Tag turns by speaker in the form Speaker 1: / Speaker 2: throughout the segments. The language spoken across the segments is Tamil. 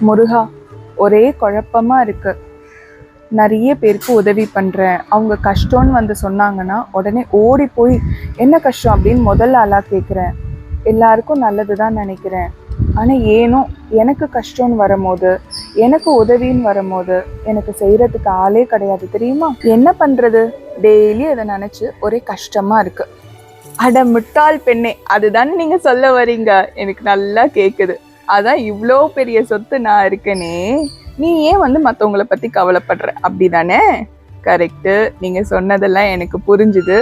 Speaker 1: முருகா, ஒரே குழப்பமா இருக்கு. நிறைய பேருக்கு உதவி பண்றேன், அவங்க கஷ்டம்னு வந்து சொன்னாங்கன்னா உடனே ஓடி போய் என்ன கஷ்டம் அப்படின்னு முதல் ஆளா கேட்குறேன். எல்லாருக்கும் நல்லதுதான் நினைக்கிறேன். ஆனா ஏனோ எனக்கு கஷ்டம்னு வரும்போது, எனக்கு உதவின்னு வரும்போது எனக்கு செய்யறதுக்கு ஆளே கிடையாது தெரியுமா? என்ன பண்றது? டெய்லி அதை நினைச்சு ஒரே கஷ்டமா இருக்கு. அட முட்டாள் பெண்ணே, அதுதானே நீங்க சொல்ல வரீங்க. எனக்கு நல்லா கேக்குது. அதான் இவ்வளோ பெரிய சொத்து நான் இருக்கேனே, நீ ஏன் வந்து மற்றவங்கள பற்றி கவலைப்படுற அப்படிதானே? கரெக்டு, நீங்கள் சொன்னதெல்லாம் எனக்கு புரிஞ்சுது.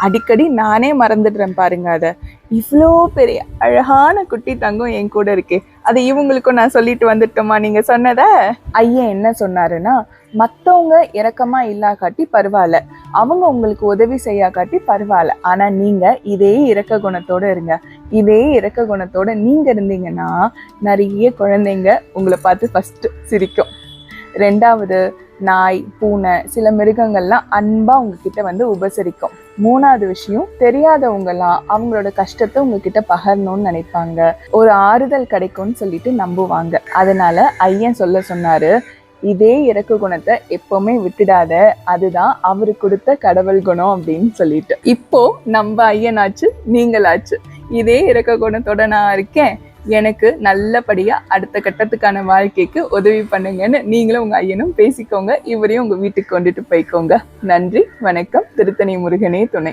Speaker 1: அடிக்கடி நானே மறந்துடுறேன் பாருங்க அதை. இவ்வளோ பெரிய அழகான குட்டி தங்கம் என் கூட இருக்கே, அதை இவங்களுக்கும் நான் சொல்லிட்டு வந்துட்டோமா நீங்கள் சொன்னதை? ஐயன் என்ன சொன்னாருன்னா, மற்றவங்க இரக்கமாக இல்லாக்காட்டி பரவாயில்ல, அவங்க உங்களுக்கு உதவி செய்யாக்காட்டி பரவாயில்ல, ஆனால் நீங்கள் இதே இரக்க குணத்தோடு இருங்க. இதே இரக்க குணத்தோட நீங்க இருந்தீங்கன்னா நிறைய குழந்தைங்க உங்களை பார்த்து ஃபர்ஸ்ட் சிரிக்கும். ரெண்டாவது, நாய், பூனை, சில மிருகங்கள்லாம் அன்பா உங்ககிட்ட வந்து உபசரிக்கும். மூணாவது விஷயம், தெரியாதவங்கலாம் அவங்களோட கஷ்டத்தை உங்ககிட்ட பகிரணும்னு நினைப்பாங்க. ஒரு ஆறுதல் கிடைக்கும்னு சொல்லிட்டு நம்புவாங்க. அதனால ஐயன் சொல்ல சொன்னாரு, இதே இரக்க குணத்தை எப்பவுமே விட்டுடாத, அதுதான் அவரு கொடுத்த கடவுள் குணம் அப்படின்னு சொல்லிட்டு. இப்போ நம்ம ஐயனாச்சு, நீங்களாச்சு. இதே இரக்க குணத்தோட நான் இருக்கேன், எனக்கு நல்லபடியா அடுத்த கட்டத்துக்கான வாழ்க்கைக்கு உதவி பண்ணுங்கன்னு நீங்களும் உங்க ஐயனும் பேசிக்கோங்க. இவரையும் உங்க வீட்டுக்கு கொண்டுட்டு போய்க்கோங்க. நன்றி, வணக்கம். திருத்தணி முருகனே துணை.